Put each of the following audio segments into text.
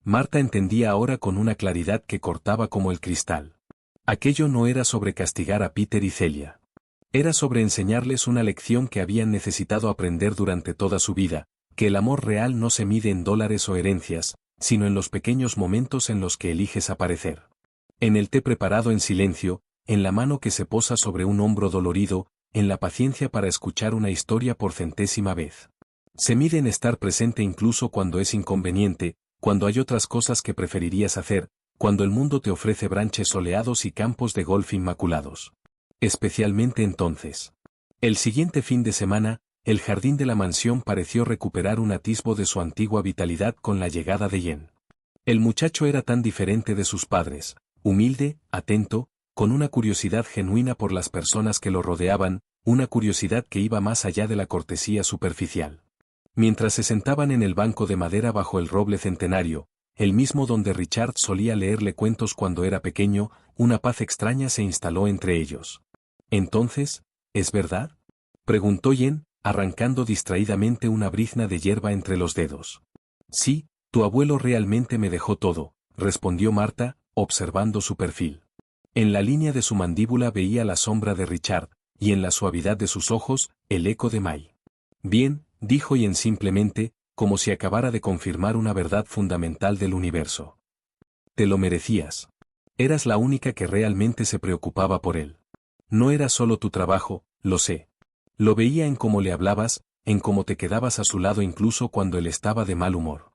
Marta entendía ahora con una claridad que cortaba como el cristal. Aquello no era sobre castigar a Peter y Celia. Era sobre enseñarles una lección que habían necesitado aprender durante toda su vida, que el amor real no se mide en dólares o herencias, sino en los pequeños momentos en los que eliges aparecer. En el té preparado en silencio, en la mano que se posa sobre un hombro dolorido, en la paciencia para escuchar una historia por centésima vez. Se mide en estar presente incluso cuando es inconveniente, cuando hay otras cosas que preferirías hacer, cuando el mundo te ofrece branches soleados y campos de golf inmaculados. Especialmente entonces. El siguiente fin de semana, el jardín de la mansión pareció recuperar un atisbo de su antigua vitalidad con la llegada de Jen. El muchacho era tan diferente de sus padres, humilde, atento, con una curiosidad genuina por las personas que lo rodeaban, una curiosidad que iba más allá de la cortesía superficial. Mientras se sentaban en el banco de madera bajo el roble centenario, el mismo donde Richard solía leerle cuentos cuando era pequeño, una paz extraña se instaló entre ellos. Entonces, ¿es verdad?, preguntó Jen, arrancando distraídamente una brizna de hierba entre los dedos. Sí, tu abuelo realmente me dejó todo, respondió Marta, observando su perfil. En la línea de su mandíbula veía la sombra de Richard, y en la suavidad de sus ojos, el eco de May. Bien, dijo Jen simplemente, como si acabara de confirmar una verdad fundamental del universo. Te lo merecías. Eras la única que realmente se preocupaba por él. No era solo tu trabajo, lo sé. Lo veía en cómo le hablabas, en cómo te quedabas a su lado incluso cuando él estaba de mal humor.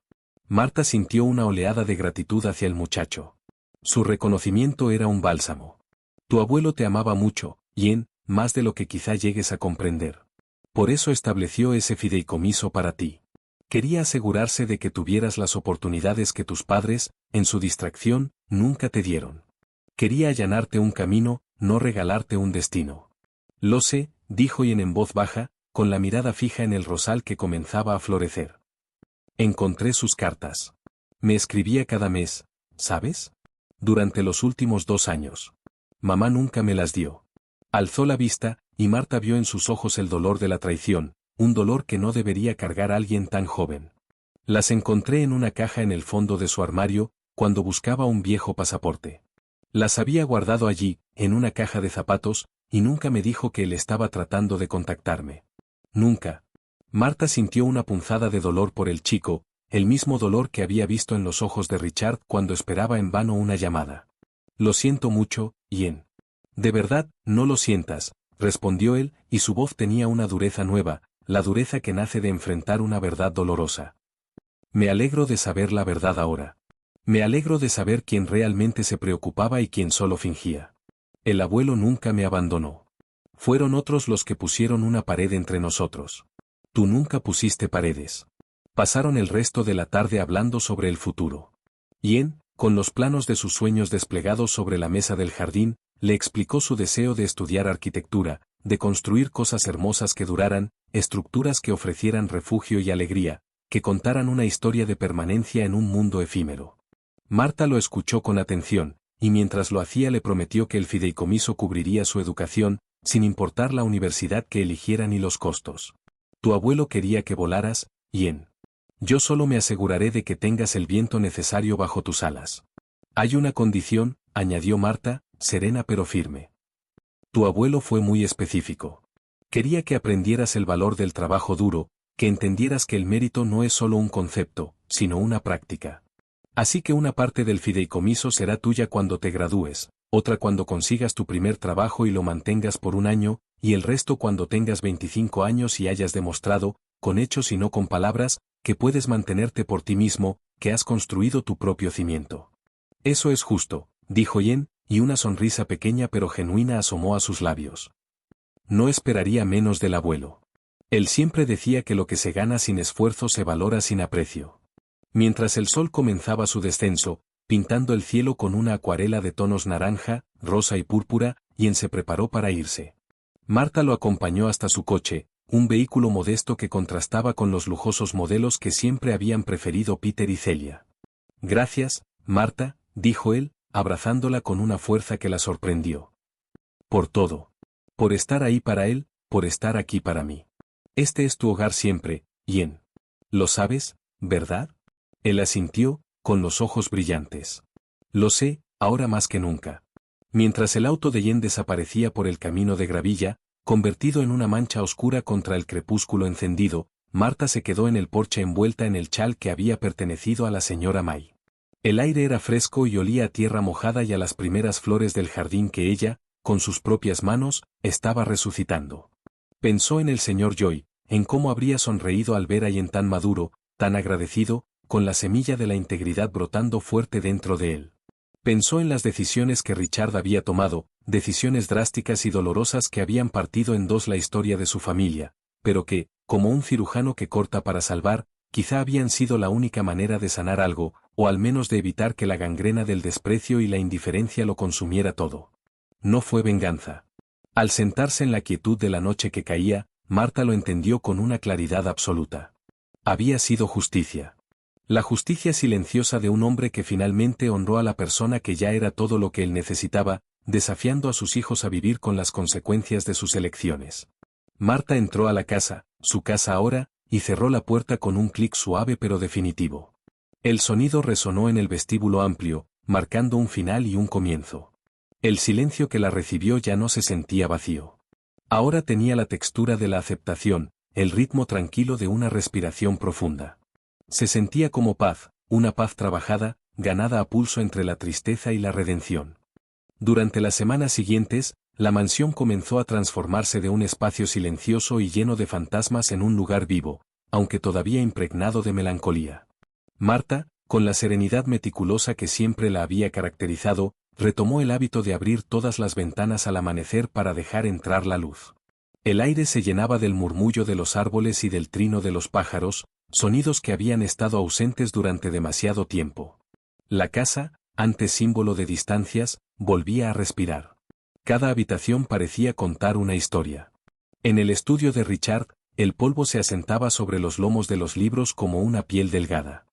Marta sintió una oleada de gratitud hacia el muchacho. Su reconocimiento era un bálsamo. Tu abuelo te amaba mucho, Jen, más de lo que quizá llegues a comprender. Por eso estableció ese fideicomiso para ti. Quería asegurarse de que tuvieras las oportunidades que tus padres, en su distracción, nunca te dieron. Quería allanarte un camino, no regalarte un destino. Lo sé, dijo Jen en voz baja, con la mirada fija en el rosal que comenzaba a florecer. Encontré sus cartas. Me escribía cada mes, ¿sabes? Durante los últimos 2 años. Mamá nunca me las dio. Alzó la vista, y Marta vio en sus ojos el dolor de la traición, un dolor que no debería cargar a alguien tan joven. Las encontré en una caja en el fondo de su armario, cuando buscaba un viejo pasaporte. Las había guardado allí, en una caja de zapatos, y nunca me dijo que él estaba tratando de contactarme. Nunca. Marta sintió una punzada de dolor por el chico, el mismo dolor que había visto en los ojos de Richard cuando esperaba en vano una llamada. Lo siento mucho, Jen. De verdad, no lo sientas, respondió él, y su voz tenía una dureza nueva, la dureza que nace de enfrentar una verdad dolorosa. Me alegro de saber la verdad ahora. Me alegro de saber quién realmente se preocupaba y quién solo fingía. El abuelo nunca me abandonó. Fueron otros los que pusieron una pared entre nosotros. Tú nunca pusiste paredes. Pasaron el resto de la tarde hablando sobre el futuro. Jen, con los planos de sus sueños desplegados sobre la mesa del jardín, le explicó su deseo de estudiar arquitectura, de construir cosas hermosas que duraran, estructuras que ofrecieran refugio y alegría, que contaran una historia de permanencia en un mundo efímero. Marta lo escuchó con atención, y mientras lo hacía le prometió que el fideicomiso cubriría su educación, sin importar la universidad que eligiera ni los costos. Tu abuelo quería que volaras, Jen. Yo solo me aseguraré de que tengas el viento necesario bajo tus alas. Hay una condición, añadió Marta, serena pero firme. Tu abuelo fue muy específico. Quería que aprendieras el valor del trabajo duro, que entendieras que el mérito no es solo un concepto, sino una práctica. Así que una parte del fideicomiso será tuya cuando te gradúes, otra cuando consigas tu primer trabajo y lo mantengas por 1 año, y el resto cuando tengas 25 años y hayas demostrado, con hechos y no con palabras, que puedes mantenerte por ti mismo, que has construido tu propio cimiento. Eso es justo, dijo Jen, y una sonrisa pequeña pero genuina asomó a sus labios. No esperaría menos del abuelo. Él siempre decía que lo que se gana sin esfuerzo se valora sin aprecio. Mientras el sol comenzaba su descenso, pintando el cielo con una acuarela de tonos naranja, rosa y púrpura, Jen se preparó para irse. Marta lo acompañó hasta su coche, un vehículo modesto que contrastaba con los lujosos modelos que siempre habían preferido Peter y Celia. Gracias, Marta, dijo él, abrazándola con una fuerza que la sorprendió. Por todo. Por estar ahí para él, por estar aquí para mí. Este es tu hogar siempre, Jen. ¿Lo sabes, verdad? Él asintió, con los ojos brillantes. Lo sé, ahora más que nunca. Mientras el auto de Jen desaparecía por el camino de gravilla, convertido en una mancha oscura contra el crepúsculo encendido, Marta se quedó en el porche envuelta en el chal que había pertenecido a la señora May. El aire era fresco y olía a tierra mojada y a las primeras flores del jardín que ella, con sus propias manos, estaba resucitando. Pensó en el señor Joy, en cómo habría sonreído al ver a Jen tan maduro, tan agradecido, con la semilla de la integridad brotando fuerte dentro de él. Pensó en las decisiones que Richard había tomado, decisiones drásticas y dolorosas que habían partido en dos la historia de su familia, pero que, como un cirujano que corta para salvar, quizá habían sido la única manera de sanar algo, o al menos de evitar que la gangrena del desprecio y la indiferencia lo consumiera todo. No fue venganza. Al sentarse en la quietud de la noche que caía, Marta lo entendió con una claridad absoluta. Había sido justicia. La justicia silenciosa de un hombre que finalmente honró a la persona que ya era todo lo que él necesitaba, desafiando a sus hijos a vivir con las consecuencias de sus elecciones. Marta entró a la casa, su casa ahora, y cerró la puerta con un clic suave pero definitivo. El sonido resonó en el vestíbulo amplio, marcando un final y un comienzo. El silencio que la recibió ya no se sentía vacío. Ahora tenía la textura de la aceptación, el ritmo tranquilo de una respiración profunda. Se sentía como paz, una paz trabajada, ganada a pulso entre la tristeza y la redención. Durante las semanas siguientes, la mansión comenzó a transformarse de un espacio silencioso y lleno de fantasmas en un lugar vivo, aunque todavía impregnado de melancolía. Marta, con la serenidad meticulosa que siempre la había caracterizado, retomó el hábito de abrir todas las ventanas al amanecer para dejar entrar la luz. El aire se llenaba del murmullo de los árboles y del trino de los pájaros, sonidos que habían estado ausentes durante demasiado tiempo. La casa, antes símbolo de distancias, volvía a respirar. Cada habitación parecía contar una historia. En el estudio de Richard, el polvo se asentaba sobre los lomos de los libros como una piel delgada.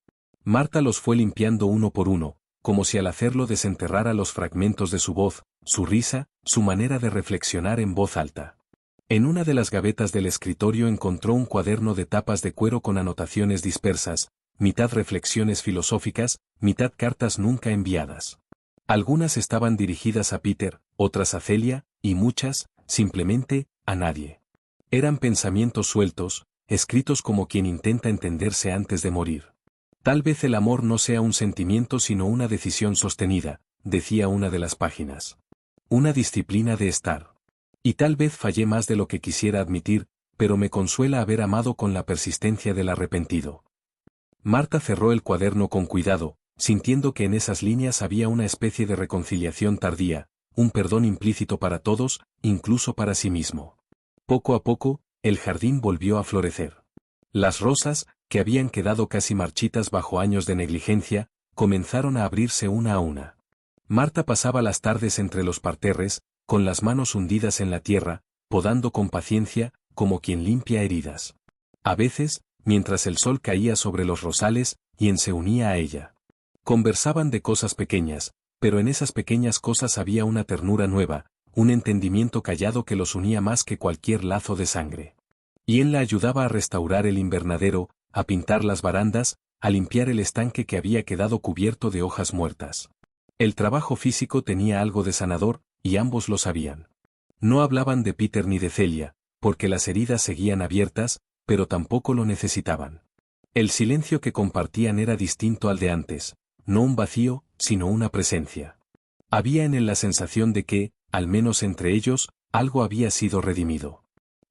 Marta los fue limpiando uno por uno, como si al hacerlo desenterrara los fragmentos de su voz, su risa, su manera de reflexionar en voz alta. En una de las gavetas del escritorio encontró un cuaderno de tapas de cuero con anotaciones dispersas, mitad reflexiones filosóficas, mitad cartas nunca enviadas. Algunas estaban dirigidas a Peter, otras a Celia, y muchas, simplemente, a nadie. Eran pensamientos sueltos, escritos como quien intenta entenderse antes de morir. Tal vez el amor no sea un sentimiento sino una decisión sostenida, decía una de las páginas. Una disciplina de estar. Y tal vez fallé más de lo que quisiera admitir, pero me consuela haber amado con la persistencia del arrepentido. Marta cerró el cuaderno con cuidado, sintiendo que en esas líneas había una especie de reconciliación tardía, un perdón implícito para todos, incluso para sí mismo. Poco a poco, el jardín volvió a florecer. Las rosas, que habían quedado casi marchitas bajo años de negligencia, comenzaron a abrirse una a una. Marta pasaba las tardes entre los parterres, con las manos hundidas en la tierra, podando con paciencia, como quien limpia heridas. A veces, mientras el sol caía sobre los rosales, Jen se unía a ella. Conversaban de cosas pequeñas, pero en esas pequeñas cosas había una ternura nueva, un entendimiento callado que los unía más que cualquier lazo de sangre. Jen la ayudaba a restaurar el invernadero, a pintar las barandas, a limpiar el estanque que había quedado cubierto de hojas muertas. El trabajo físico tenía algo de sanador, y ambos lo sabían. No hablaban de Peter ni de Celia, porque las heridas seguían abiertas, pero tampoco lo necesitaban. El silencio que compartían era distinto al de antes, no un vacío, sino una presencia. Había en él la sensación de que, al menos entre ellos, algo había sido redimido.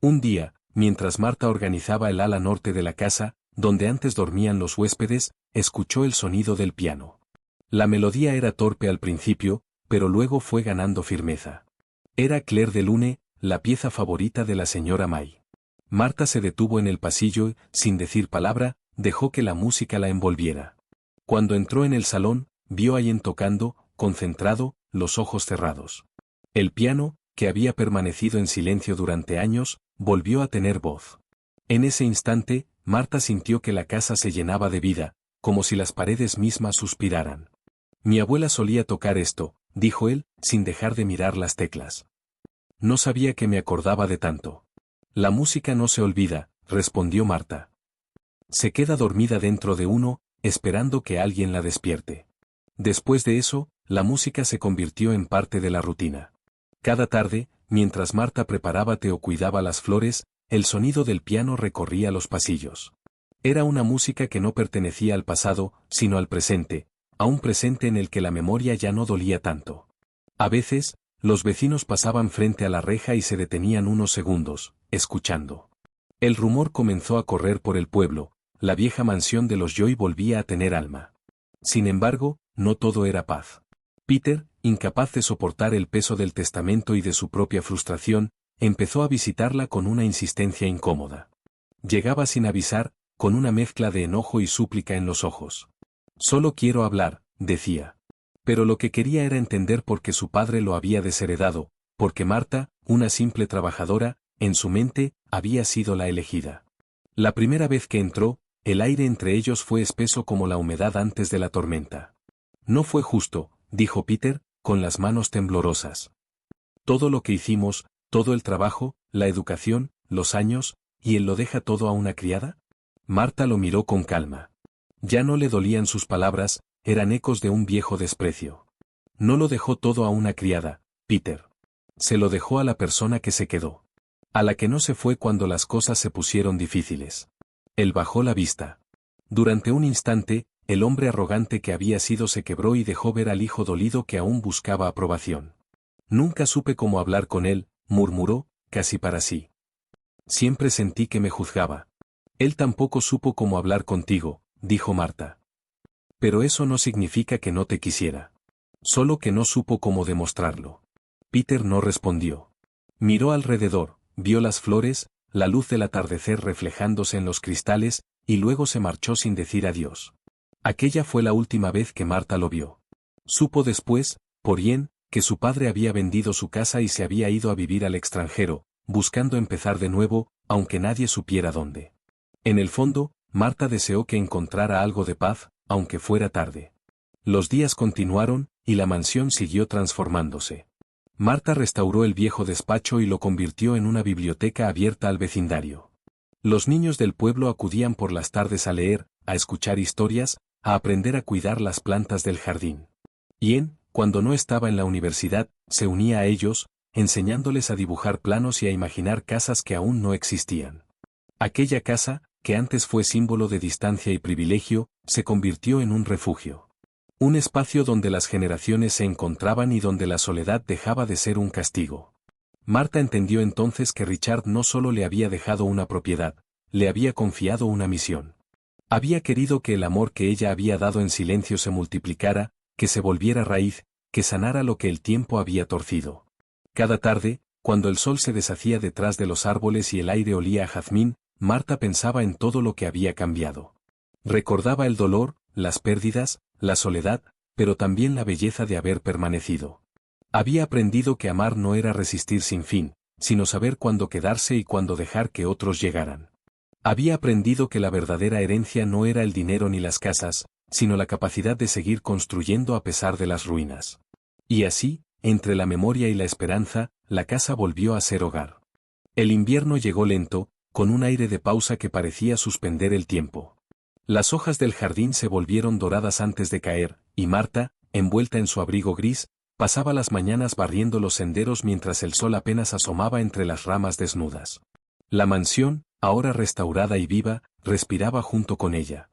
Un día, mientras Marta organizaba el ala norte de la casa, donde antes dormían los huéspedes, escuchó el sonido del piano. La melodía era torpe al principio, pero luego fue ganando firmeza. Era Clair de Lune, la pieza favorita de la señora May. Marta se detuvo en el pasillo y, sin decir palabra, dejó que la música la envolviera. Cuando entró en el salón, vio a Jen tocando, concentrado, los ojos cerrados. El piano, que había permanecido en silencio durante años, volvió a tener voz. En ese instante, Marta sintió que la casa se llenaba de vida, como si las paredes mismas suspiraran. Mi abuela solía tocar esto, dijo él, sin dejar de mirar las teclas. No sabía que me acordaba de tanto. La música no se olvida, respondió Marta. Se queda dormida dentro de uno, esperando que alguien la despierte. Después de eso, la música se convirtió en parte de la rutina. Cada tarde, mientras Marta preparaba té o cuidaba las flores, el sonido del piano recorría los pasillos. Era una música que no pertenecía al pasado, sino al presente, a un presente en el que la memoria ya no dolía tanto. A veces, los vecinos pasaban frente a la reja y se detenían unos segundos, escuchando. El rumor comenzó a correr por el pueblo, la vieja mansión de los Joy volvía a tener alma. Sin embargo, no todo era paz. Peter, incapaz de soportar el peso del testamento y de su propia frustración, empezó a visitarla con una insistencia incómoda. Llegaba sin avisar, con una mezcla de enojo y súplica en los ojos. Solo quiero hablar, decía. Pero lo que quería era entender por qué su padre lo había desheredado, porque Marta, una simple trabajadora, en su mente, había sido la elegida. La primera vez que entró, el aire entre ellos fue espeso como la humedad antes de la tormenta. No fue justo, dijo Peter, con las manos temblorosas. Todo lo que hicimos, todo el trabajo, la educación, los años, ¿y él lo deja todo a una criada? Marta lo miró con calma. Ya no le dolían sus palabras, eran ecos de un viejo desprecio. No lo dejó todo a una criada, Peter. Se lo dejó a la persona que se quedó. A la que no se fue cuando las cosas se pusieron difíciles. Él bajó la vista. Durante un instante, el hombre arrogante que había sido se quebró y dejó ver al hijo dolido que aún buscaba aprobación. Nunca supe cómo hablar con él, murmuró, casi para sí. Siempre sentí que me juzgaba. Él tampoco supo cómo hablar contigo, dijo Marta. Pero eso no significa que no te quisiera. Solo que no supo cómo demostrarlo. Peter no respondió. Miró alrededor, vio las flores, la luz del atardecer reflejándose en los cristales, y luego se marchó sin decir adiós. Aquella fue la última vez que Marta lo vio. Supo después, por bien, que su padre había vendido su casa y se había ido a vivir al extranjero, buscando empezar de nuevo, aunque nadie supiera dónde. En el fondo, Marta deseó que encontrara algo de paz, aunque fuera tarde. Los días continuaron, y la mansión siguió transformándose. Marta restauró el viejo despacho y lo convirtió en una biblioteca abierta al vecindario. Los niños del pueblo acudían por las tardes a leer, a escuchar historias, a aprender a cuidar las plantas del jardín. Y cuando no estaba en la universidad, se unía a ellos, enseñándoles a dibujar planos y a imaginar casas que aún no existían. Aquella casa, que antes fue símbolo de distancia y privilegio, se convirtió en un refugio. Un espacio donde las generaciones se encontraban y donde la soledad dejaba de ser un castigo. Marta entendió entonces que Richard no solo le había dejado una propiedad, le había confiado una misión. Había querido que el amor que ella había dado en silencio se multiplicara, que se volviera raíz, que sanara lo que el tiempo había torcido. Cada tarde, cuando el sol se deshacía detrás de los árboles y el aire olía a jazmín, Marta pensaba en todo lo que había cambiado. Recordaba el dolor, las pérdidas, la soledad, pero también la belleza de haber permanecido. Había aprendido que amar no era resistir sin fin, sino saber cuándo quedarse y cuándo dejar que otros llegaran. Había aprendido que la verdadera herencia no era el dinero ni las casas, sino la capacidad de seguir construyendo a pesar de las ruinas. Y así, entre la memoria y la esperanza, la casa volvió a ser hogar. El invierno llegó lento, con un aire de pausa que parecía suspender el tiempo. Las hojas del jardín se volvieron doradas antes de caer, y Marta, envuelta en su abrigo gris, pasaba las mañanas barriendo los senderos mientras el sol apenas asomaba entre las ramas desnudas. La mansión, ahora restaurada y viva, respiraba junto con ella.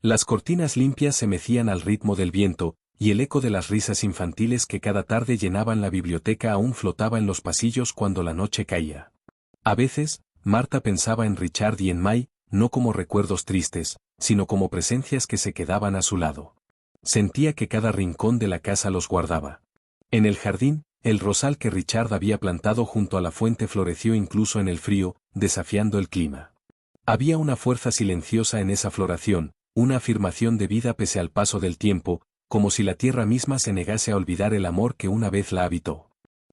Las cortinas limpias se mecían al ritmo del viento, y el eco de las risas infantiles que cada tarde llenaban la biblioteca aún flotaba en los pasillos cuando la noche caía. A veces, Marta pensaba en Richard y en May, no como recuerdos tristes, sino como presencias que se quedaban a su lado. Sentía que cada rincón de la casa los guardaba. En el jardín, el rosal que Richard había plantado junto a la fuente floreció incluso en el frío, desafiando el clima. Había una fuerza silenciosa en esa floración, una afirmación de vida pese al paso del tiempo, como si la tierra misma se negase a olvidar el amor que una vez la habitó.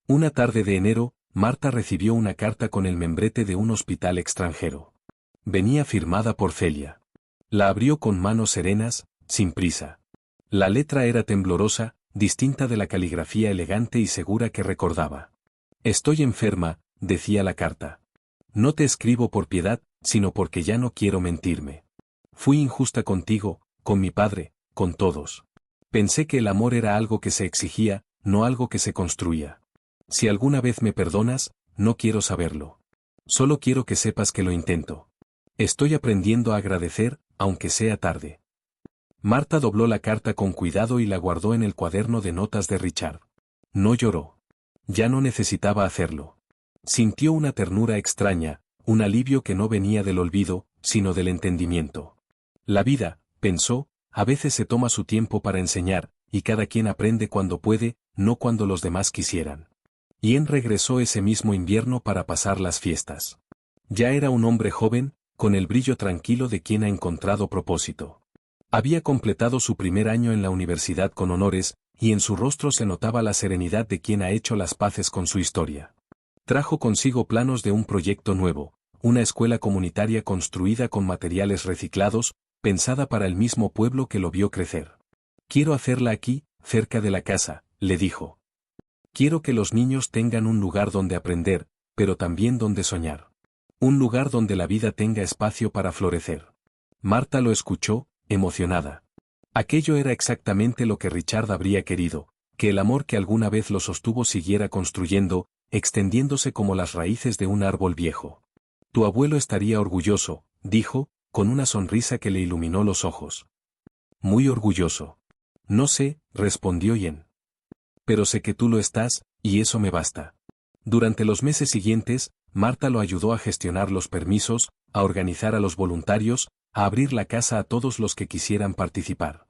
Una tarde de enero, Marta recibió una carta con el membrete de un hospital extranjero. Venía firmada por Celia. La abrió con manos serenas, sin prisa. La letra era temblorosa, distinta de la caligrafía elegante y segura que recordaba. Estoy enferma, decía la carta. No te escribo por piedad, sino porque ya no quiero mentirme. Fui injusta contigo, con mi padre, con todos. Pensé que el amor era algo que se exigía, no algo que se construía. Si alguna vez me perdonas, no quiero saberlo. Solo quiero que sepas que lo intento. Estoy aprendiendo a agradecer, aunque sea tarde. Marta dobló la carta con cuidado y la guardó en el cuaderno de notas de Richard. No lloró. Ya no necesitaba hacerlo. Sintió una ternura extraña, un alivio que no venía del olvido, sino del entendimiento. La vida, pensó, a veces se toma su tiempo para enseñar, y cada quien aprende cuando puede, no cuando los demás quisieran. Ian regresó ese mismo invierno para pasar las fiestas. Ya era un hombre joven, con el brillo tranquilo de quien ha encontrado propósito. Había completado su primer año en la universidad con honores, y en su rostro se notaba la serenidad de quien ha hecho las paces con su historia. Trajo consigo planos de un proyecto nuevo, una escuela comunitaria construida con materiales reciclados, pensada para el mismo pueblo que lo vio crecer. Quiero hacerla aquí, cerca de la casa, le dijo. Quiero que los niños tengan un lugar donde aprender, pero también donde soñar. Un lugar donde la vida tenga espacio para florecer. Marta lo escuchó, emocionada. Aquello era exactamente lo que Richard habría querido, que el amor que alguna vez lo sostuvo siguiera construyendo, extendiéndose como las raíces de un árbol viejo. Tu abuelo estaría orgulloso, dijo, con una sonrisa que le iluminó los ojos. Muy orgulloso. No sé, respondió Ian. Pero sé que tú lo estás, y eso me basta. Durante los meses siguientes, Marta lo ayudó a gestionar los permisos, a organizar a los voluntarios, a abrir la casa a todos los que quisieran participar.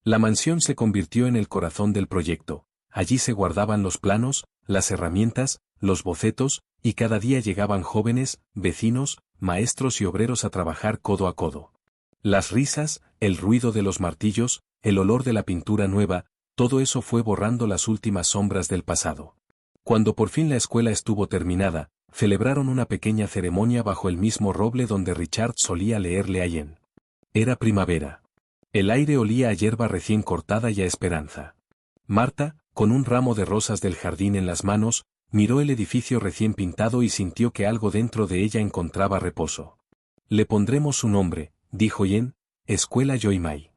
La mansión se convirtió en el corazón del proyecto. Allí se guardaban los planos, las herramientas, los bocetos, y cada día llegaban jóvenes, vecinos, maestros y obreros a trabajar codo a codo. Las risas, el ruido de los martillos, el olor de la pintura nueva, todo eso fue borrando las últimas sombras del pasado. Cuando por fin la escuela estuvo terminada, celebraron una pequeña ceremonia bajo el mismo roble donde Richard solía leerle a Ian. Era primavera. El aire olía a hierba recién cortada y a esperanza. Marta, con un ramo de rosas del jardín en las manos, miró el edificio recién pintado y sintió que algo dentro de ella encontraba reposo. Le pondremos su nombre, dijo Ian, Escuela Joy Mai.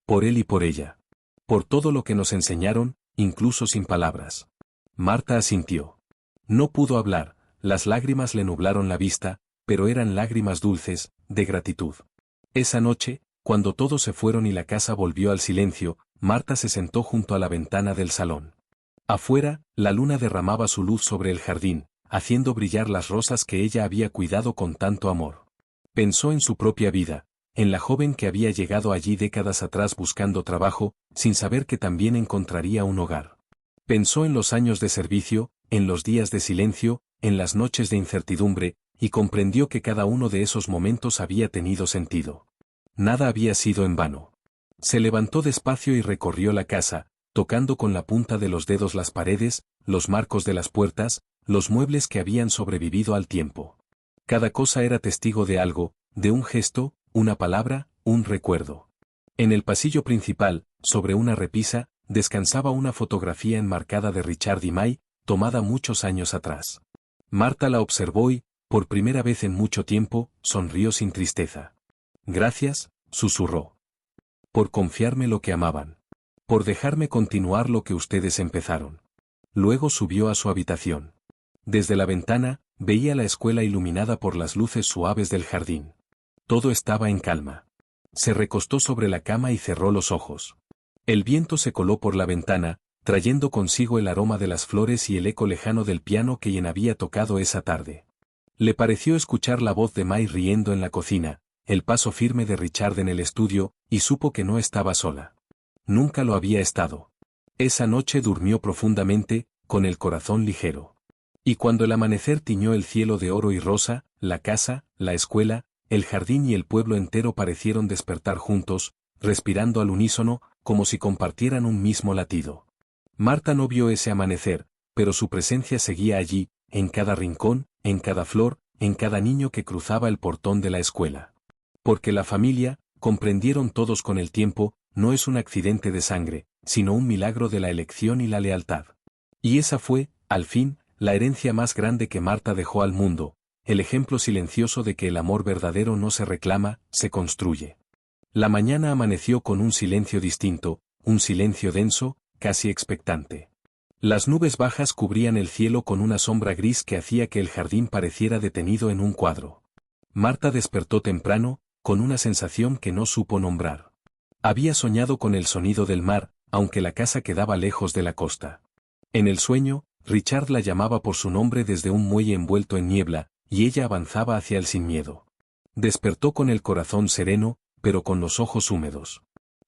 Por él y por ella. Por todo lo que nos enseñaron, incluso sin palabras. Marta asintió. No pudo hablar, las lágrimas le nublaron la vista, pero eran lágrimas dulces, de gratitud. Esa noche, cuando todos se fueron y la casa volvió al silencio, Marta se sentó junto a la ventana del salón. Afuera, la luna derramaba su luz sobre el jardín, haciendo brillar las rosas que ella había cuidado con tanto amor. Pensó en su propia vida, en la joven que había llegado allí décadas atrás buscando trabajo, sin saber que también encontraría un hogar. Pensó en los años de servicio, en los días de silencio, en las noches de incertidumbre, y comprendió que cada uno de esos momentos había tenido sentido. Nada había sido en vano. Se levantó despacio y recorrió la casa, tocando con la punta de los dedos las paredes, los marcos de las puertas, los muebles que habían sobrevivido al tiempo. Cada cosa era testigo de algo, de un gesto, una palabra, un recuerdo. En el pasillo principal, sobre una repisa, descansaba una fotografía enmarcada de Richard y May, tomada muchos años atrás. Marta la observó y, por primera vez en mucho tiempo, sonrió sin tristeza. Gracias, susurró. Por confiarme lo que amaban. Por dejarme continuar lo que ustedes empezaron. Luego subió a su habitación. Desde la ventana, veía la escuela iluminada por las luces suaves del jardín. Todo estaba en calma. Se recostó sobre la cama y cerró los ojos. El viento se coló por la ventana, trayendo consigo el aroma de las flores y el eco lejano del piano que Ian había tocado esa tarde. Le pareció escuchar la voz de May riendo en la cocina, el paso firme de Richard en el estudio, y supo que no estaba sola. Nunca lo había estado. Esa noche durmió profundamente, con el corazón ligero. Y cuando el amanecer tiñó el cielo de oro y rosa, la casa, la escuela, el jardín y el pueblo entero parecieron despertar juntos, respirando al unísono, como si compartieran un mismo latido. Marta no vio ese amanecer, pero su presencia seguía allí, en cada rincón, en cada flor, en cada niño que cruzaba el portón de la escuela. Porque la familia, comprendieron todos con el tiempo, no es un accidente de sangre, sino un milagro de la elección y la lealtad. Y esa fue, al fin, la herencia más grande que Marta dejó al mundo, el ejemplo silencioso de que el amor verdadero no se reclama, se construye. La mañana amaneció con un silencio distinto, un silencio denso, casi expectante. Las nubes bajas cubrían el cielo con una sombra gris que hacía que el jardín pareciera detenido en un cuadro. Marta despertó temprano, con una sensación que no supo nombrar. Había soñado con el sonido del mar, aunque la casa quedaba lejos de la costa. En el sueño, Richard la llamaba por su nombre desde un muelle envuelto en niebla, y ella avanzaba hacia él sin miedo. Despertó con el corazón sereno, pero con los ojos húmedos.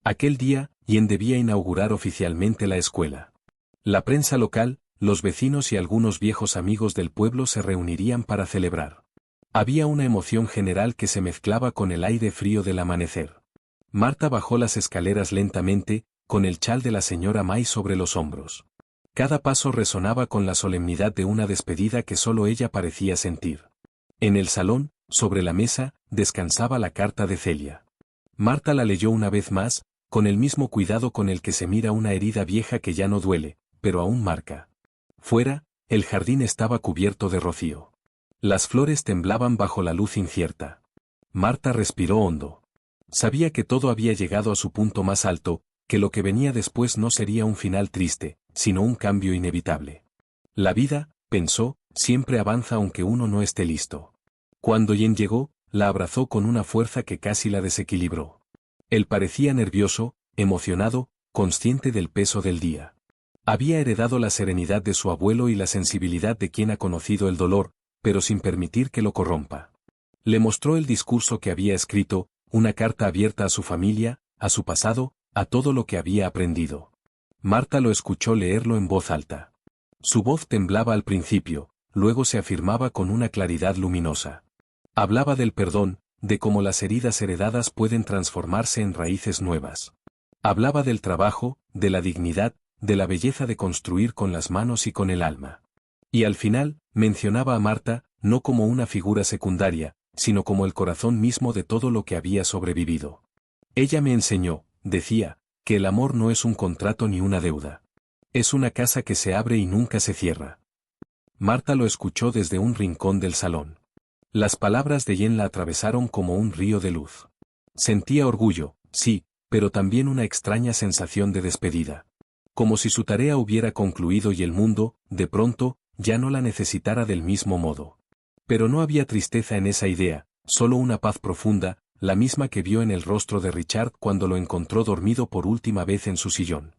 Aquel día, Yen debía inaugurar oficialmente la escuela. La prensa local, los vecinos y algunos viejos amigos del pueblo se reunirían para celebrar. Había una emoción general que se mezclaba con el aire frío del amanecer. Marta bajó las escaleras lentamente, con el chal de la señora May sobre los hombros. Cada paso resonaba con la solemnidad de una despedida que solo ella parecía sentir. En el salón, sobre la mesa, descansaba la carta de Celia. Marta la leyó una vez más, con el mismo cuidado con el que se mira una herida vieja que ya no duele, pero aún marca. Fuera, el jardín estaba cubierto de rocío. Las flores temblaban bajo la luz incierta. Marta respiró hondo. Sabía que todo había llegado a su punto más alto, que lo que venía después no sería un final triste, sino un cambio inevitable. La vida, pensó, siempre avanza aunque uno no esté listo. Cuando Yen llegó, la abrazó con una fuerza que casi la desequilibró. Él parecía nervioso, emocionado, consciente del peso del día. Había heredado la serenidad de su abuelo y la sensibilidad de quien ha conocido el dolor, pero sin permitir que lo corrompa. Le mostró el discurso que había escrito, una carta abierta a su familia, a su pasado, a todo lo que había aprendido. Marta lo escuchó leerlo en voz alta. Su voz temblaba al principio, luego se afirmaba con una claridad luminosa. Hablaba del perdón, de cómo las heridas heredadas pueden transformarse en raíces nuevas. Hablaba del trabajo, de la dignidad, de la belleza de construir con las manos y con el alma. Y al final, mencionaba a Marta, no como una figura secundaria, sino como el corazón mismo de todo lo que había sobrevivido. Ella me enseñó, decía, que el amor no es un contrato ni una deuda. Es una casa que se abre y nunca se cierra. Marta lo escuchó desde un rincón del salón. Las palabras de Yen la atravesaron como un río de luz. Sentía orgullo, sí, pero también una extraña sensación de despedida. Como si su tarea hubiera concluido y el mundo, de pronto, ya no la necesitara del mismo modo. Pero no había tristeza en esa idea, solo una paz profunda, la misma que vio en el rostro de Richard cuando lo encontró dormido por última vez en su sillón.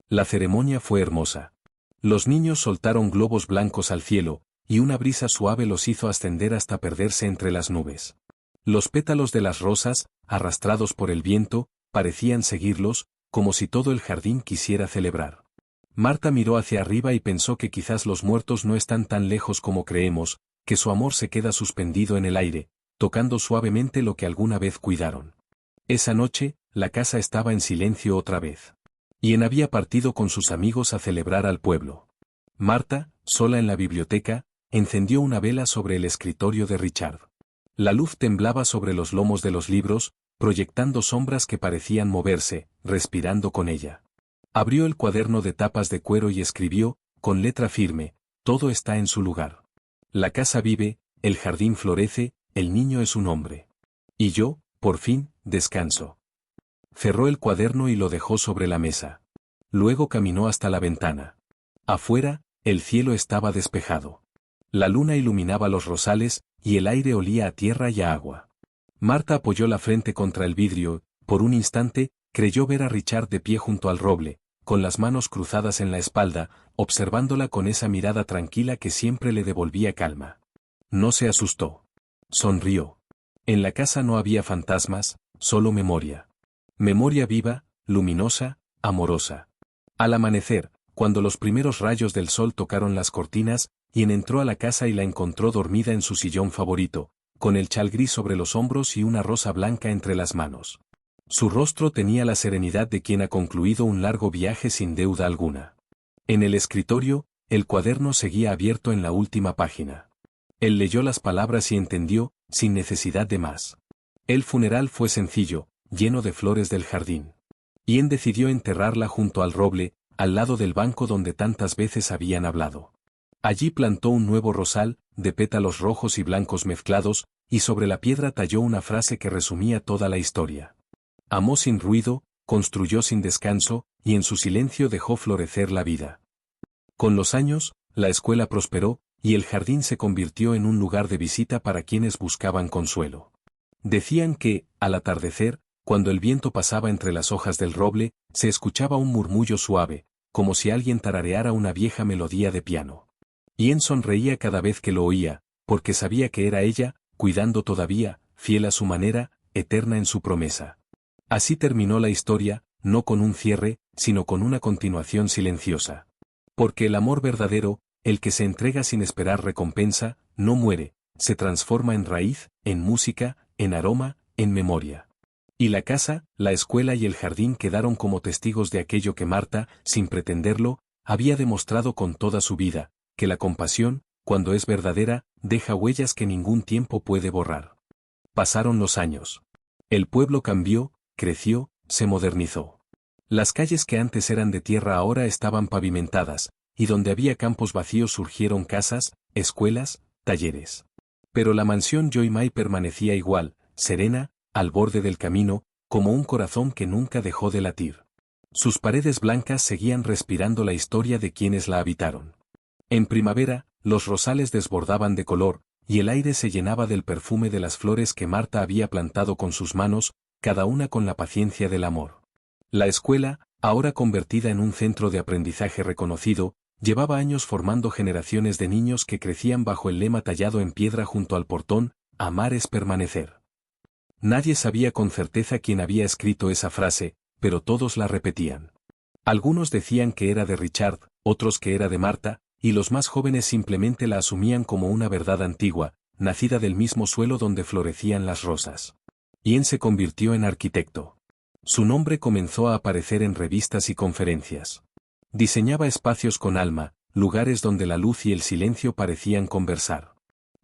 La ceremonia fue hermosa. Los niños soltaron globos blancos al cielo, y una brisa suave los hizo ascender hasta perderse entre las nubes. Los pétalos de las rosas, arrastrados por el viento, parecían seguirlos, como si todo el jardín quisiera celebrar. Marta miró hacia arriba y pensó que quizás los muertos no están tan lejos como creemos, que su amor se queda suspendido en el aire, tocando suavemente lo que alguna vez cuidaron. Esa noche, la casa estaba en silencio otra vez. Yen había partido con sus amigos a celebrar al pueblo. Marta, sola en la biblioteca, encendió una vela sobre el escritorio de Richard. La luz temblaba sobre los lomos de los libros, proyectando sombras que parecían moverse, respirando con ella. Abrió el cuaderno de tapas de cuero y escribió, con letra firme, todo está en su lugar. La casa vive, el jardín florece, el niño es un hombre. Y yo, por fin, descanso. Cerró el cuaderno y lo dejó sobre la mesa. Luego caminó hasta la ventana. Afuera, el cielo estaba despejado. La luna iluminaba los rosales, y el aire olía a tierra y a agua. Marta apoyó la frente contra el vidrio, por un instante, creyó ver a Richard de pie junto al roble, con las manos cruzadas en la espalda, observándola con esa mirada tranquila que siempre le devolvía calma. No se asustó. Sonrió. En la casa no había fantasmas, solo memoria. Memoria viva, luminosa, amorosa. Al amanecer, cuando los primeros rayos del sol tocaron las cortinas, Yen entró a la casa y la encontró dormida en su sillón favorito, con el chal gris sobre los hombros y una rosa blanca entre las manos. Su rostro tenía la serenidad de quien ha concluido un largo viaje sin deuda alguna. En el escritorio, el cuaderno seguía abierto en la última página. Él leyó las palabras y entendió, sin necesidad de más. El funeral fue sencillo, lleno de flores del jardín. Yen decidió enterrarla junto al roble, al lado del banco donde tantas veces habían hablado. Allí plantó un nuevo rosal, de pétalos rojos y blancos mezclados, y sobre la piedra talló una frase que resumía toda la historia. Amó sin ruido, construyó sin descanso, y en su silencio dejó florecer la vida. Con los años, la escuela prosperó, y el jardín se convirtió en un lugar de visita para quienes buscaban consuelo. Decían que, al atardecer, cuando el viento pasaba entre las hojas del roble, se escuchaba un murmullo suave, como si alguien tarareara una vieja melodía de piano. Ian sonreía cada vez que lo oía, porque sabía que era ella, cuidando todavía, fiel a su manera, eterna en su promesa. Así terminó la historia, no con un cierre, sino con una continuación silenciosa. Porque el amor verdadero, el que se entrega sin esperar recompensa, no muere, se transforma en raíz, en música, en aroma, en memoria. Y la casa, la escuela y el jardín quedaron como testigos de aquello que Marta, sin pretenderlo, había demostrado con toda su vida, que la compasión, cuando es verdadera, deja huellas que ningún tiempo puede borrar. Pasaron los años. El pueblo cambió, creció, se modernizó. Las calles que antes eran de tierra ahora estaban pavimentadas, y donde había campos vacíos surgieron casas, escuelas, talleres. Pero la mansión Joy Mai permanecía igual, serena, al borde del camino, como un corazón que nunca dejó de latir. Sus paredes blancas seguían respirando la historia de quienes la habitaron. En primavera, los rosales desbordaban de color, y el aire se llenaba del perfume de las flores que Marta había plantado con sus manos, cada una con la paciencia del amor. La escuela, ahora convertida en un centro de aprendizaje reconocido, llevaba años formando generaciones de niños que crecían bajo el lema tallado en piedra junto al portón, amar es permanecer. Nadie sabía con certeza quién había escrito esa frase, pero todos la repetían. Algunos decían que era de Richard, otros que era de Marta, y los más jóvenes simplemente la asumían como una verdad antigua, nacida del mismo suelo donde florecían las rosas. Ian se convirtió en arquitecto. Su nombre comenzó a aparecer en revistas y conferencias. Diseñaba espacios con alma, lugares donde la luz y el silencio parecían conversar.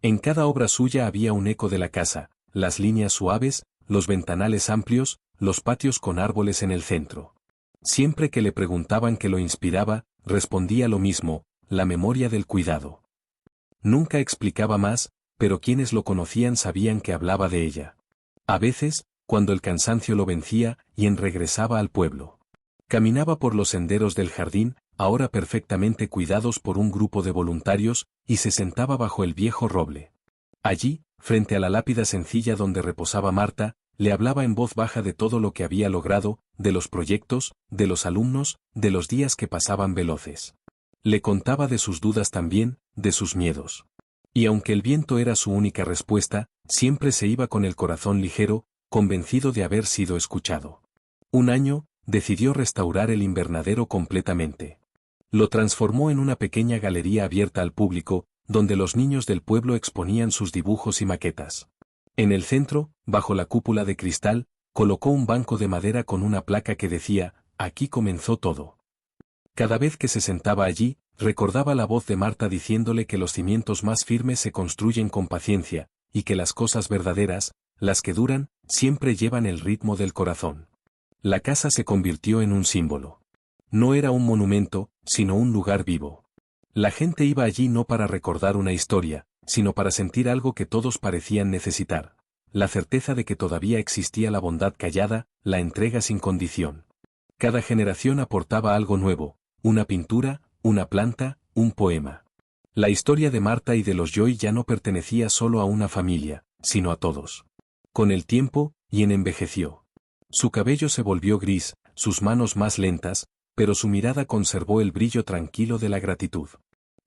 En cada obra suya había un eco de la casa, las líneas suaves, los ventanales amplios, los patios con árboles en el centro. Siempre que le preguntaban qué lo inspiraba, respondía lo mismo, la memoria del cuidado. Nunca explicaba más, pero quienes lo conocían sabían que hablaba de ella. A veces, cuando el cansancio lo vencía, Ian regresaba al pueblo. Caminaba por los senderos del jardín, ahora perfectamente cuidados por un grupo de voluntarios, y se sentaba bajo el viejo roble. Allí, frente a la lápida sencilla donde reposaba Marta, le hablaba en voz baja de todo lo que había logrado, de los proyectos, de los alumnos, de los días que pasaban veloces. Le contaba de sus dudas también, de sus miedos. Y aunque el viento era su única respuesta, siempre se iba con el corazón ligero, convencido de haber sido escuchado. Un año, decidió restaurar el invernadero completamente. Lo transformó en una pequeña galería abierta al público, donde los niños del pueblo exponían sus dibujos y maquetas. En el centro, bajo la cúpula de cristal, colocó un banco de madera con una placa que decía, «Aquí comenzó todo». Cada vez que se sentaba allí, recordaba la voz de Marta diciéndole que los cimientos más firmes se construyen con paciencia, y que las cosas verdaderas, las que duran, siempre llevan el ritmo del corazón. La casa se convirtió en un símbolo. No era un monumento, sino un lugar vivo. La gente iba allí no para recordar una historia, sino para sentir algo que todos parecían necesitar, la certeza de que todavía existía la bondad callada, la entrega sin condición. Cada generación aportaba algo nuevo, una pintura, una planta, un poema. La historia de Marta y de los Joy ya no pertenecía solo a una familia, sino a todos. Con el tiempo, Ian envejeció. Su cabello se volvió gris, sus manos más lentas, pero su mirada conservó el brillo tranquilo de la gratitud.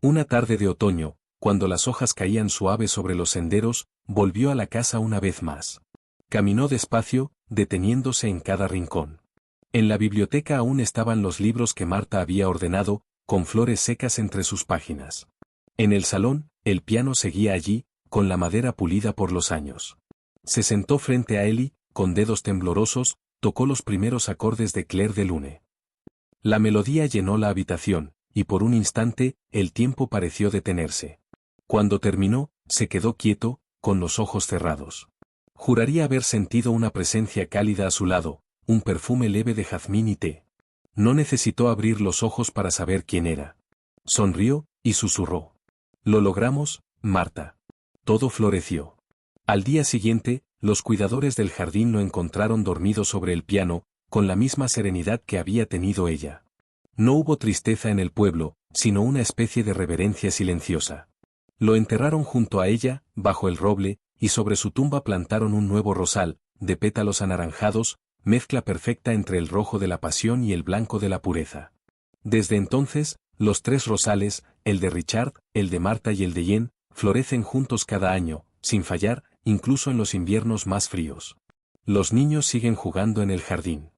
Una tarde de otoño, cuando las hojas caían suaves sobre los senderos, volvió a la casa una vez más. Caminó despacio, deteniéndose en cada rincón. En la biblioteca aún estaban los libros que Marta había ordenado, con flores secas entre sus páginas. En el salón, el piano seguía allí, con la madera pulida por los años. Se sentó frente a Ellie, con dedos temblorosos, tocó los primeros acordes de Clair de Lune. La melodía llenó la habitación, y por un instante, el tiempo pareció detenerse. Cuando terminó, se quedó quieto, con los ojos cerrados. Juraría haber sentido una presencia cálida a su lado, un perfume leve de jazmín y té. No necesitó abrir los ojos para saber quién era. Sonrió, y susurró. «Lo logramos, Marta». Todo floreció. Al día siguiente, los cuidadores del jardín lo encontraron dormido sobre el piano, con la misma serenidad que había tenido ella. No hubo tristeza en el pueblo, sino una especie de reverencia silenciosa. Lo enterraron junto a ella, bajo el roble, y sobre su tumba plantaron un nuevo rosal, de pétalos anaranjados, mezcla perfecta entre el rojo de la pasión y el blanco de la pureza. Desde entonces, los tres rosales, el de Richard, el de Marta y el de Jen, florecen juntos cada año, sin fallar, incluso en los inviernos más fríos. Los niños siguen jugando en el jardín.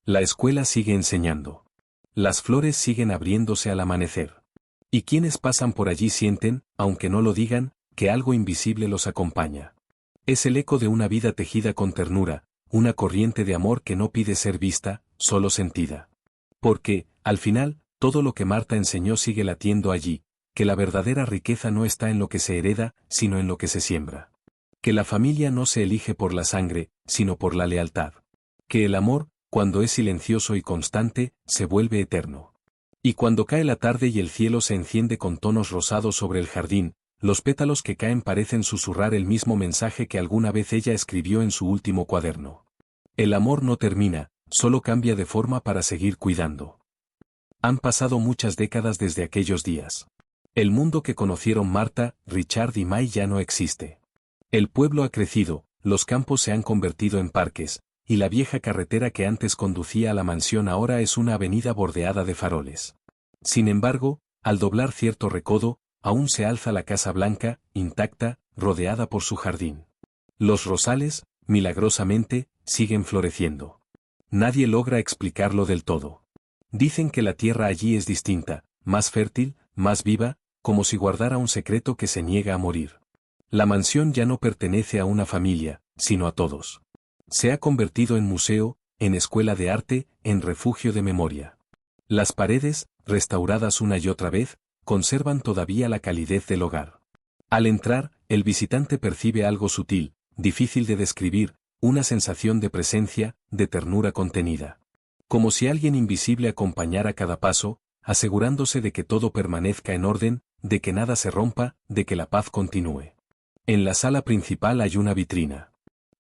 La escuela sigue enseñando. Las flores siguen abriéndose al amanecer. Y quienes pasan por allí sienten, aunque no lo digan, que algo invisible los acompaña. Es el eco de una vida tejida con ternura, una corriente de amor que no pide ser vista, solo sentida. Porque, al final, todo lo que Marta enseñó sigue latiendo allí, que la verdadera riqueza no está en lo que se hereda, sino en lo que se siembra. Que la familia no se elige por la sangre, sino por la lealtad. Que el amor, cuando es silencioso y constante, se vuelve eterno. Y cuando cae la tarde y el cielo se enciende con tonos rosados sobre el jardín, los pétalos que caen parecen susurrar el mismo mensaje que alguna vez ella escribió en su último cuaderno. El amor no termina, solo cambia de forma para seguir cuidando. Han pasado muchas décadas desde aquellos días. El mundo que conocieron Marta, Richard y May ya no existe. El pueblo ha crecido, los campos se han convertido en parques, y la vieja carretera que antes conducía a la mansión ahora es una avenida bordeada de faroles. Sin embargo, al doblar cierto recodo, aún se alza la Casa Blanca, intacta, rodeada por su jardín. Los rosales, milagrosamente, siguen floreciendo. Nadie logra explicarlo del todo. Dicen que la tierra allí es distinta, más fértil, más viva, como si guardara un secreto que se niega a morir. La mansión ya no pertenece a una familia, sino a todos. Se ha convertido en museo, en escuela de arte, en refugio de memoria. Las paredes, restauradas una y otra vez, conservan todavía la calidez del hogar. Al entrar, el visitante percibe algo sutil, difícil de describir, una sensación de presencia, de ternura contenida. Como si alguien invisible acompañara cada paso, asegurándose de que todo permanezca en orden, de que nada se rompa, de que la paz continúe. En la sala principal hay una vitrina.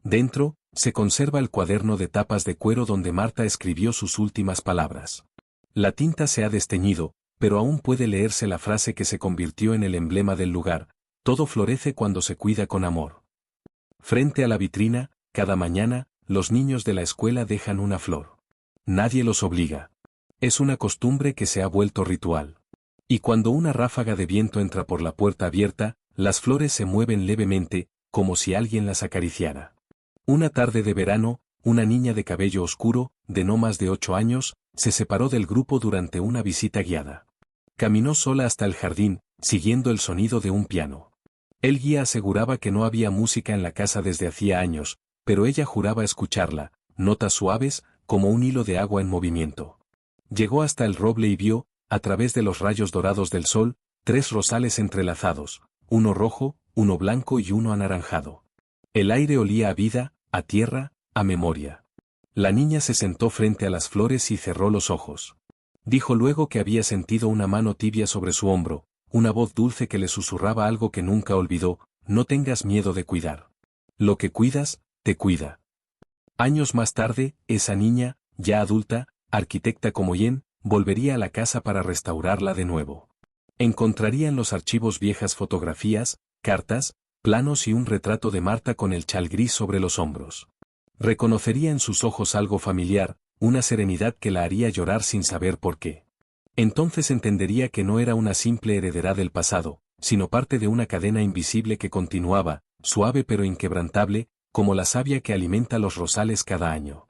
Dentro, se conserva el cuaderno de tapas de cuero donde Marta escribió sus últimas palabras. La tinta se ha desteñido, pero aún puede leerse la frase que se convirtió en el emblema del lugar: todo florece cuando se cuida con amor. Frente a la vitrina, cada mañana, los niños de la escuela dejan una flor. Nadie los obliga. Es una costumbre que se ha vuelto ritual. Y cuando una ráfaga de viento entra por la puerta abierta, las flores se mueven levemente, como si alguien las acariciara. Una tarde de verano, una niña de cabello oscuro, de no más de 8 años, se separó del grupo durante una visita guiada. Caminó sola hasta el jardín, siguiendo el sonido de un piano. El guía aseguraba que no había música en la casa desde hacía años, pero ella juraba escucharla, notas suaves, como un hilo de agua en movimiento. Llegó hasta el roble y vio, a través de los rayos dorados del sol, 3 rosales entrelazados, uno rojo, uno blanco y uno anaranjado. El aire olía a vida, a tierra, a memoria. La niña se sentó frente a las flores y cerró los ojos. Dijo luego que había sentido una mano tibia sobre su hombro, una voz dulce que le susurraba algo que nunca olvidó: no tengas miedo de cuidar. Lo que cuidas, te cuida. Años más tarde, esa niña, ya adulta, arquitecta como Jen, volvería a la casa para restaurarla de nuevo. Encontraría en los archivos viejas fotografías, cartas, planos y un retrato de Marta con el chal gris sobre los hombros. Reconocería en sus ojos algo familiar, una serenidad que la haría llorar sin saber por qué. Entonces entendería que no era una simple heredera del pasado, sino parte de una cadena invisible que continuaba, suave pero inquebrantable, como la savia que alimenta los rosales cada año.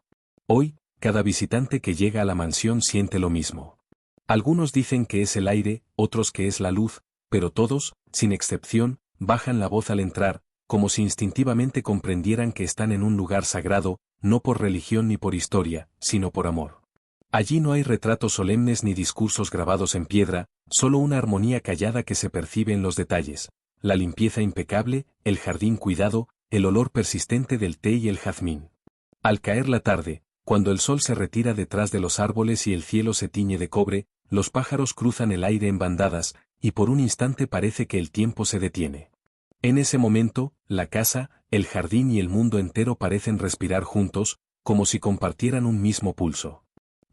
Hoy, cada visitante que llega a la mansión siente lo mismo. Algunos dicen que es el aire, otros que es la luz, pero todos, sin excepción, bajan la voz al entrar, como si instintivamente comprendieran que están en un lugar sagrado, no por religión ni por historia, sino por amor. Allí no hay retratos solemnes ni discursos grabados en piedra, solo una armonía callada que se percibe en los detalles, la limpieza impecable, el jardín cuidado, el olor persistente del té y el jazmín. Al caer la tarde, cuando el sol se retira detrás de los árboles y el cielo se tiñe de cobre, los pájaros cruzan el aire en bandadas, y por un instante parece que el tiempo se detiene. En ese momento, la casa, el jardín y el mundo entero parecen respirar juntos, como si compartieran un mismo pulso.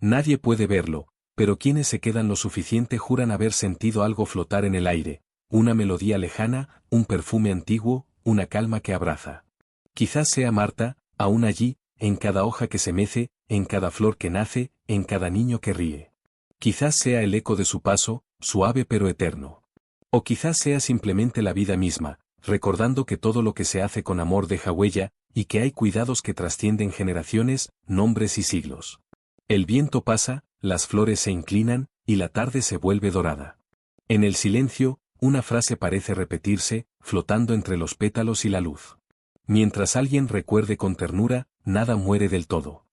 Nadie puede verlo, pero quienes se quedan lo suficiente juran haber sentido algo flotar en el aire, una melodía lejana, un perfume antiguo, una calma que abraza. Quizás sea Marta, aún allí, en cada hoja que se mece, en cada flor que nace, en cada niño que ríe. Quizás sea el eco de su paso, suave pero eterno. O quizás sea simplemente la vida misma, recordando que todo lo que se hace con amor deja huella, y que hay cuidados que trascienden generaciones, nombres y siglos. El viento pasa, las flores se inclinan, y la tarde se vuelve dorada. En el silencio, una frase parece repetirse, flotando entre los pétalos y la luz. Mientras alguien recuerde con ternura, nada muere del todo.